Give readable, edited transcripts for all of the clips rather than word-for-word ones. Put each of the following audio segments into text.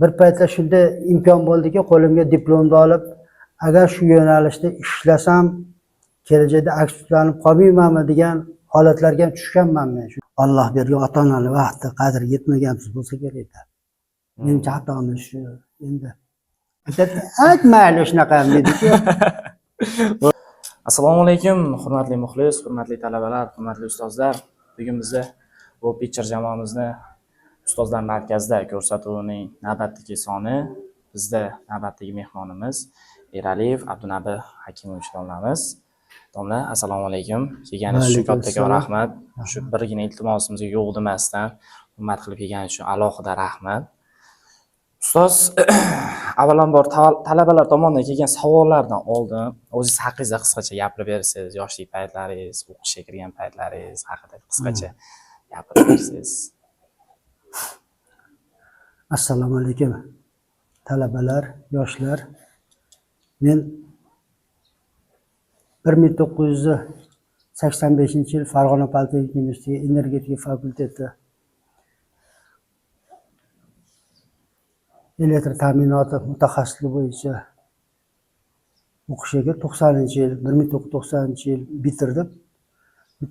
bir paytlar shunday imkon bo'ldiki, qo'limga diplomni olib, agar shu yo'nalishda ishlasam, kelajakda akslanib qolmaymanmi degan holatlarga ham tushganman men. Alloh bergan ota-onani vaqti qadri yetmaganimiz bo'lsa kerak-da. Menimcha xatomiz shu. Endi aytmayli shunaqa deydi-ku. Assalomu alaykum, hurmatli muxlis, hurmatli talabalar, hurmatli ustozlar. Bugun bizda bu picture jamoamizni ustozlar markazida ko'rsatuvining navbatdagi soni. Bizda navbatdagi mehmonimiz Eraliyev Abdunabi Hakimovich domlamiz. Domla, assalomu alaykum. Kelganingiz uchun kattakon rahmat. Shu birgina iltimosimizga yo'q demasdan hurmat qilib kelganingiz uchun alohida rahmat. Ustoz, avvalambor talabalar tomonidan kelgan savollardan oldin o'zingiz haqingizda qisqacha gapirib bersangiz, yoshlik paytlaringiz, o'qishga kirgan paytlaringiz haqida qisqacha gapirib bersangiz. Assalomu alaykum. Talabalar, yoshlar. Men 1985-yil Farg'ona Politexnika universiteti energetika fakulteti elektr ta'minoti mutaxassisligi bo'yicha o'qishga 90-yil, 1990-yil bitirdim.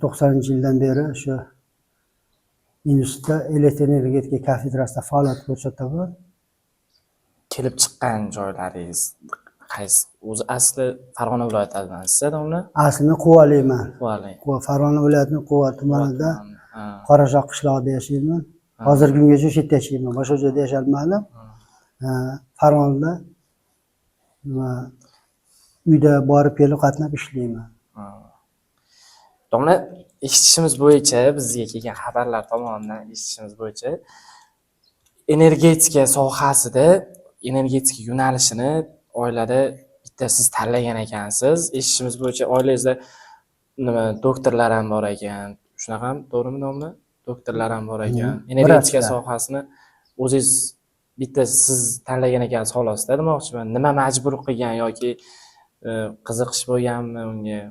90-yildan beri shu institutda elektr energetika kafedrasida faoliyat ko'rsataman. Kelib chiqqan joylaringiz qaysi? O'zi asli Farg'ona viloyatidansiz, domla? Aslini Quvaliman. Quvali. Farg'ona viloyatining Quva tumanida Qorashoq qishlog'ida yashayman. Hozirgi kungacha shu yerda yashayman. Boshqa joyda yashalmadim. Farg'onada uyda borib kelib qatnab ishlayman. Domla, eshitishimiz bo'yicha, bizga kelgan xabarlar tomonidan eshitishimiz bo'yicha energetika sohasida energetika yo'nalishini oilada bitta siz tanlagan ekansiz. Eshitishimiz bo'yicha oilangizda nima doktorlar ham bor ekan. Shunaqami, to'g'rimi domla? Doktorlar ham bor ekan. Energetika sohasini o'zingiz bitta siz tanlagan ekansiz xolosda demoqchiman. Nima majbur qilgan yoki qiziqish bo'lganmi unga?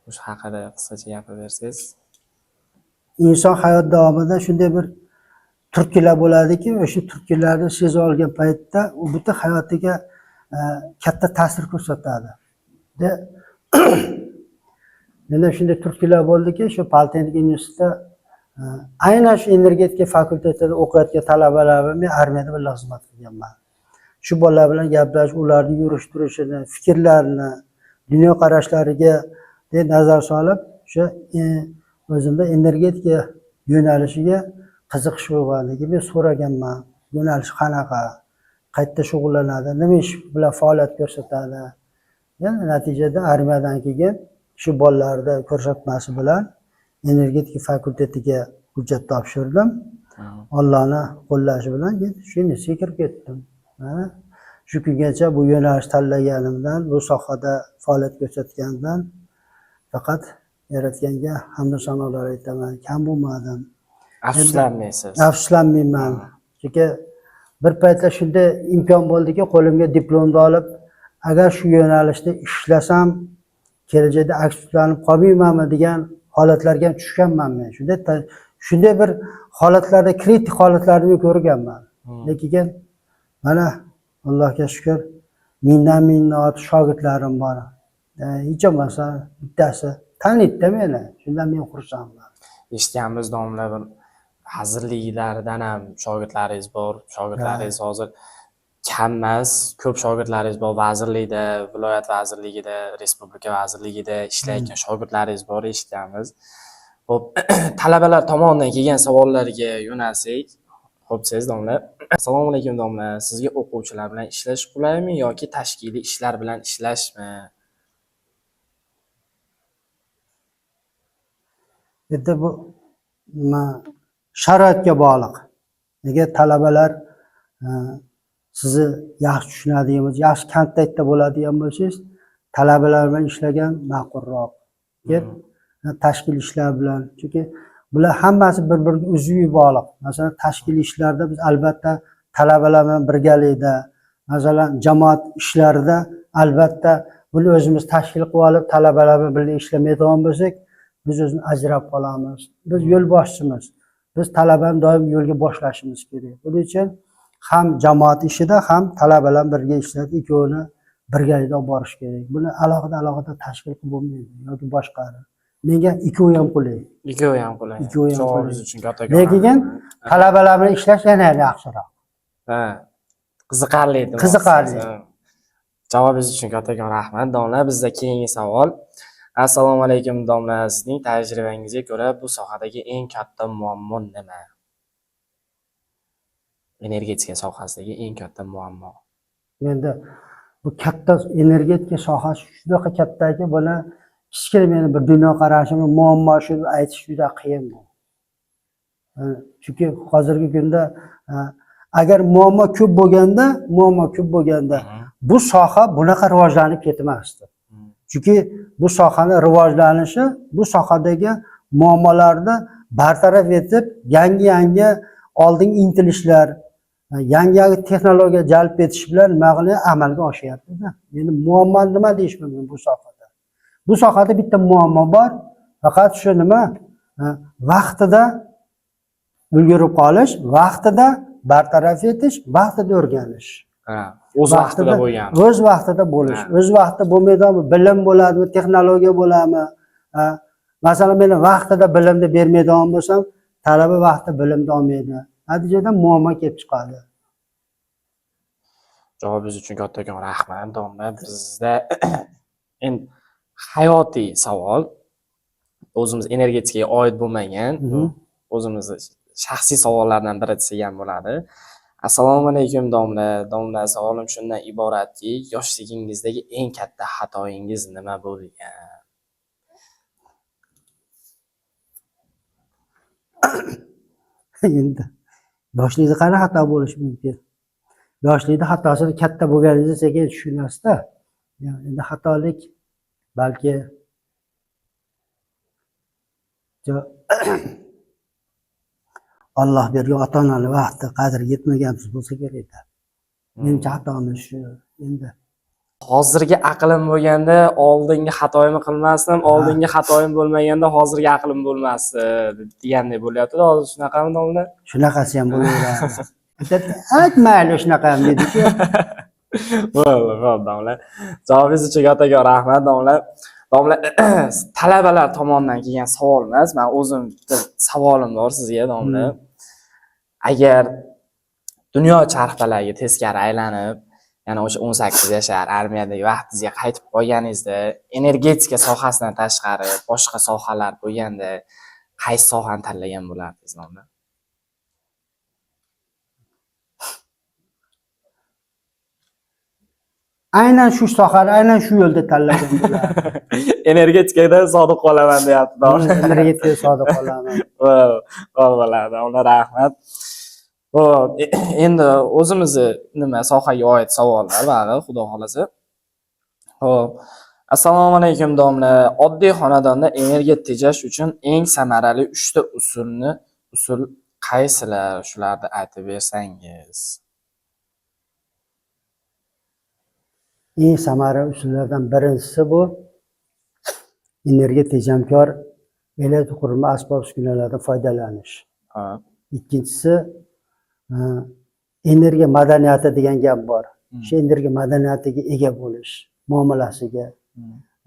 O'sha haqida qisqacha gapirib bersangiz. Inson hayot davomida shunday bir turtkilar bo'ladiki, o'sha turtkilarni seza olgan paytda u butun hayotiga katta ta'sir ko'rsatadi. Menda shunday turtkilar bo'ldiki, shu Politexnika universitetida aynan shu energetika fakultetida o'qiyotgan talabalar bilan men armiyada birga xizmat qilganman. Shu bolalar bilan gaplashib, ularning yurish-turishini, fikrlarini, dunyo qarashlariga nazar solib, o'sha o'zimda energetika yo'nalishiga qiziqish uyg'onligi men so'raganman. Yo'nalish qanaqa, qayerda shug'ullanadi, nima ish bilan faoliyat ko'rsatadi. Yani natijada armiyadan keyin shu bolalarda ko'rsatmasi bilan energetika fakultetiga hujjat topshirdim. Allohning qo'llashi bilan shu institutga kirib ketdim. Shu kungacha bu yo'nalish tanlaganimdan, bu sohada faoliyat ko'rsatganimdan faqat Yaratganga hamd sanolar aytaman. Kam bo'lmadim. Afsuslanmaysiz? Afsuslanmayman. Chunki bir paytlar shunday imkon bo'ldiki, qo'limga diplomni olib, agar shu yo'nalishda ishlasam, kelajakda akslanib qolmaymanmi degan holatlarga ham tushganman men. Shunday bir holatlarda, kritik holatlarni ko'rganman. Lekin mana Allohga shukr, mendan minnat shogirdlarim bor. Hech bo'lmasa bittasi taniydi meni. Shundan men xursandman. Eshitganmiz domla, bir vazirliklardan ham shogirdlaringiz bor. Shogirdlaringiz hozir kam emas, ko'p shogirdlaringiz bor. Vazirlikda, viloyat vazirligida, respublika vazirligida ishlayotgan shogirdlaringiz bor eshitganmiz. Xo'p, talabalar tomonidan kelgan savollarga yo'nalsak, xo'p siz domla. Assalomu alaykum domla. Sizga o'quvchilar bilan ishlash qulaymi yoki tashkiliy ishlar bilan ishlashmi? Endi bu sharoitga bog'liq. Nega talabalar sizni yaxshi tushunadigan bo'lsa, yaxshi kontaktda bo'ladigan bo'lsangiz, talabalar bilan ishlagan ma'qulroq. Tashkil ishlar bilan, chunki bular hammasi bir-biriga uzviy bog'liq. Masalan, tashkil ishlarda biz albatta talabalar bilan birgalikda, masalan, jamoat ishlarida albatta buni o'zimiz tashkil qilib olib, talabalar bilan birga ishlamaydigan bo'lsak, biz o'zimiz ajrab qolamiz. Biz yo'l boshchimiz. biz talabani doim yo'lga boshlashimiz kerak. Buning uchun ham jamoat ishida ham talabalar birga ishlaydi, ikkovini birgalikda olib borish kerak. Buni alohida tashkil qilib bo'lmaydi yoki boshqarib. Menga ikkovi ham qulay. Ikkovi ham qulay. Ikkovi ham Javobiz qulay. uchun kattakon Lekin talabalar bilan ishlash yana yaxshiroq. ha, qiziqarli edi. Qiziqarli. Javobingiz uchun kattakon rahmat. Domla, bizda keyingi savol. Assalomu alaykum domla, sizning tajribangizga ko'ra bu sohadagi eng katta muammo nima? Energetika sohasidagi eng katta muammo. Endi bu katta energetika sohasi shunaqa kattaki, buni kichkina meni bir dunyoqarashimni muammo shu aytish juda qiyin bu. Chunki hozirgi kunda agar muammo ko'p bo'lganda, bu soha bunaqa rivojlanib ketmasdi. Chunki bu sohaning rivojlanishi, bu sohadagi muammolarni bartaraf etib, yangi oldinga intilishlar, yangi texnologiya jalb etish bilan nima qilib amalga oshyapti-da. Endi muammo nima deyish mumkin bu sohada? Bu sohada bitta muammo bor, faqat shu nima? Vaqtida ulgurib qolish, vaqtida bartaraf etish, vaqtida o'rganish. O'z vaqtida bo'lgan. O'z vaqtida bo'lish. O'z vaqtida bo'lmaydimi? Bilim bo'ladimi, texnologiya bo'ladimi? Masalan, men vaqtida bilimni bermaydigan bo'lsam, talaba vaqtida bilimni olmaydi. Natijada muammo kelib chiqadi. Javobingiz uchun kattakon rahmat, domla. Bizda endi hayotiy savol, o'zimiz energetikaga oid bo'lmagan, o'zimiz shaxsiy savollardan biri desak ham bo'ladi. Assalomu alaykum domla. Domla, savolim shundan iboratki, yoshligingizdagi eng katta xatoyingiz nima bo'lgan? Endi yoshlikda qanday xato bo'lishi mumkin? Yoshlikda xatosini katta bo'lganingizda sekin tushunasiz-da. Endi xatolik balki Alloh bergan ota-onani vaqti qadriga yetmaganimiz bo'lsa kerak-da. Menimcha xatomiz shu. Endi hozirgi aqlim bo'lganda oldingi xatoyimni qilmasdim, oldingi xatoyim bo'lmaganda hozirgi aqlim bo'lmasdi degandek bo'lyapti-da. Hozir shunaqami domla? Shunaqasi ham bo'laveradi. Aytmayli shunaqa ham dedi-ku. Bo'ldi, domla. Javobingiz uchun kattakon rahmat, domla. Domla, talabalar tomonidan kelgan savol emas, men o'zim savolim bor sizga, domla. Agar dunyo charxpalagi teskari aylanib, ya'ni o'sha 18 yashar armiyadagi vaqtingizga qaytib qolganingizda, energetika sohasidan tashqari boshqa sohalar bo'lganda, qaysi sohani tanlagan bo'lardingiz, domla? Aynan shu sohani, aynan shu yo'lda tanlagan bo'lardim. Energetikada sodiq qolaman deyapti, domla. Energetikada sodiq qolaman. Bo'ladi, domla, rahmat. Xo'p, endi o'zimizni sohaga oid savollar bor, xudo xolasa. Xo'p, assalomu alaykum domla. Oddiy xonadonda energiya tejash uchun eng samarali 3 ta usul qaysilar? Shularni aytib bersangiz. Eng samarali usullardan birinchisi bu energiya tejamkor elektr qurilma asbob-uskunalardan foydalanish. Ikkinchisi energiya madaniyati degan gap bor. Shu energiya madaniyatiga ega bo'lish, muomalasiga.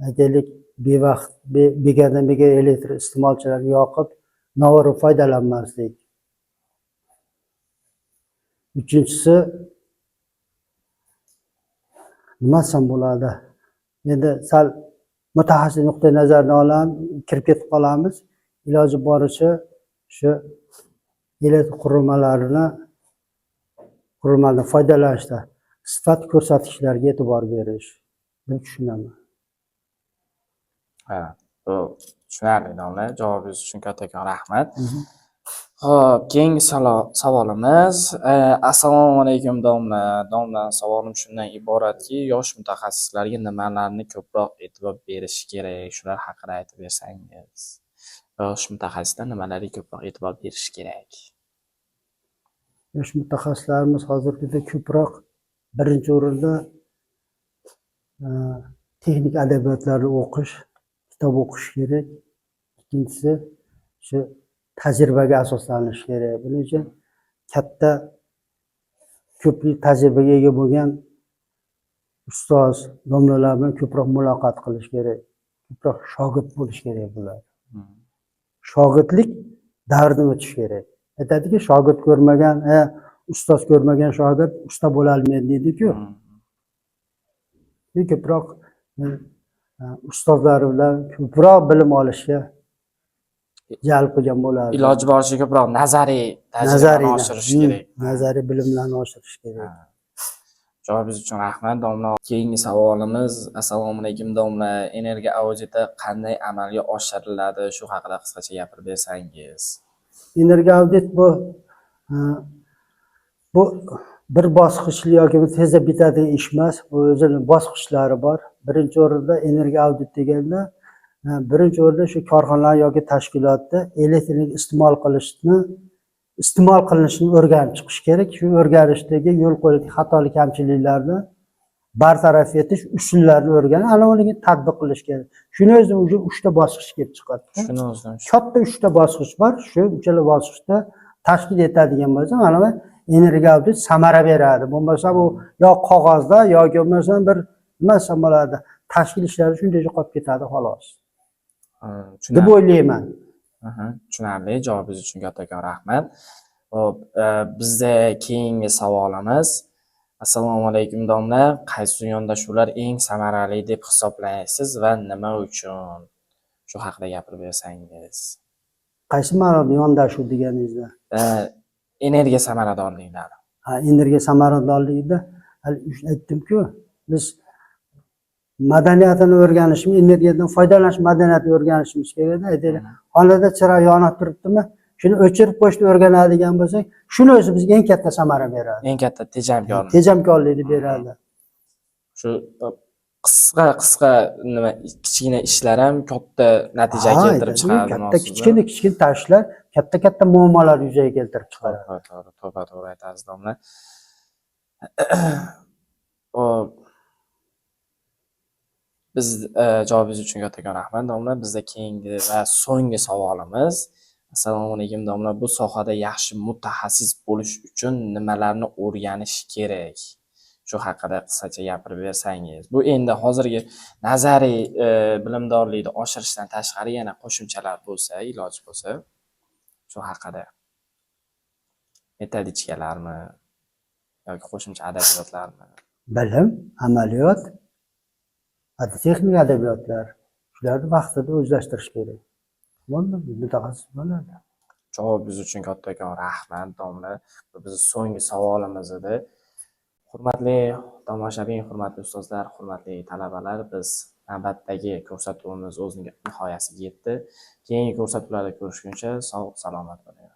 Aytaylik, bevaqt begadan bega elektr iste'molchilarga yoqib, noto'g'ri foydalanmaslik. Uchinchisi nima desam bo'ladi? Endi sal mutaxassis nuqtai nazaridan olib kirib ketib qolamiz. Iloji boricha shu elektr qurilmalardan foydalanishda sifat ko'rsatkichlarga e'tibor berish deb tushunaman. Ha, bu tushunarli, domla. Javobingiz uchun kattakon rahmat. Xo'p, keyingi savolimiz. Assalomu alaykum domla. Domla, savolim shundan iboratki, yosh mutaxassislarga nimalarni ko'proq e'tibor berish kerak? Shular haqida aytib bersangiz. Yosh mutaxassislar nimalarga ko'proq e'tibor berish kerak? Yosh mutaxassislarimiz hozirgida ko'proq birinchi o'rinda texnik adabiyotlarni o'qish, kitob o'qish kerak. Ikkinchisi shu tajribaga asoslanishi kerak. Buning uchun katta ko'plik tajribaga ega bo'lgan ustoz, domlalar bilan ko'proq muloqot qilish kerak. Ko'proq shogird bo'lish kerak bular. Shogirdlik davridan o'tish kerak. Aytadiki, shogird ko'rmagan, ustoz ko'rmagan shogird usta bo'la olmaydi deydi-ku. Ko'proq ustozlar bilan ko'proq bilim olishga jalb qilgan bo'lardi. Iloji boricha ko'proq nazariy tajribani oshirish kerak. Nazariy bilimlarni oshirish kerak. Javobingiz uchun rahmat, domla. Keyingi savolimiz: Assalomu alaykum, domla. Energiya auditi qanday amalga oshiriladi? Shu haqida qisqacha gapirib bersangiz. Energiya audit bu bir bosqichli yoki tezda bitadigan ish emas. Bu o'zining bosqichlari bor. Birinchi o'rinda energiya audit deganda, birinchi o'rinda shu korxonalar yoki tashkilotda elektr iste'mol qilinishini o'rganib chiqish kerak. Shu o'rganishdagi yo'l qo'yilgan xatolik, kamchiliklarni bartaraf etish usullarini o'rganib, ana uni tatbiq qilish kerak. Shuni o'zi 3 ta bosqich kelib chiqadi. Shuni o'zidan Katta 3 ta bosqich bor. Shu uchala bosqichda tashkil etadigan bo'lsa, mana bu energiya audit samara beradi. Bo'lmasa bu yo qog'ozda yoki bo'lmasa bir nima bo'ladi. Tashkil ishlari shunday qolib ketadi xolos. Deb o'ylayman. Tushunarli. Javobingiz uchun kattakon rahmat. Xo'p, bizda keyingi savolimiz: Assalomu alaykum, domla. Qaysi yondashuvlar eng samarali deb hisoblaysiz va nima uchun? Shu haqida gapirib bersangiz. Qaysi ma'noda yondashuv deganingizda? Energiya samaradorliklari. Energiya samaradorligida aytdim-ku, biz madaniyatini o'rganishimiz, energiyadan foydalanish madaniyatini o'rganishimiz kerak. Aytaylik, xonada chiroq yonib turibdimi, shuni o'chirib qo'yishni o'rganadigan bo'lsak, shuni o'zi bizga eng katta samara beradi. Eng katta tejamkorlik. Tejamkorlikni beradi. Shu qisqa nima kichkina ishlar ham katta natija keltirib chiqadi. Katta kichkina tashlar katta muammolar yuzaga keltirib chiqaradi. To'g'ri aytasiz, domla. Biz javobingiz uchun kattakon rahmat, domla. Bizda keyingi va so'nggi savolimiz: Assalomu alaykum, domla. Bu sohada yaxshi mutaxassis bo'lish uchun nimalarni o'rganish kerak? Shu haqida qisqacha gapirib bersangiz. Bu endi hozirgi nazariy bilimdorlikni oshirishdan tashqari yana qo'shimchalar bo'lsa, iloji bo'lsa, shu haqida. Metodikalarmi yoki qo'shimcha adabiyotlarmi? Bilim, amaliyot, texnik adabiyotlar. Shularni vaqtida o'zlashtirish kerak. Bo'ldi, mutaxassis bo'ladi. Javobingiz uchun kattakon rahmat, domla. Bu bizning so'nggi savolimiz edi. Hurmatli tomoshabin, hurmatli ustozlar, hurmatli talabalar, biz navbatdagi ko'rsatuvimiz o'zining nihoyasiga yetdi. Keyingi ko'rsatuvlarda ko'rishguncha sog', salomat bo'ling.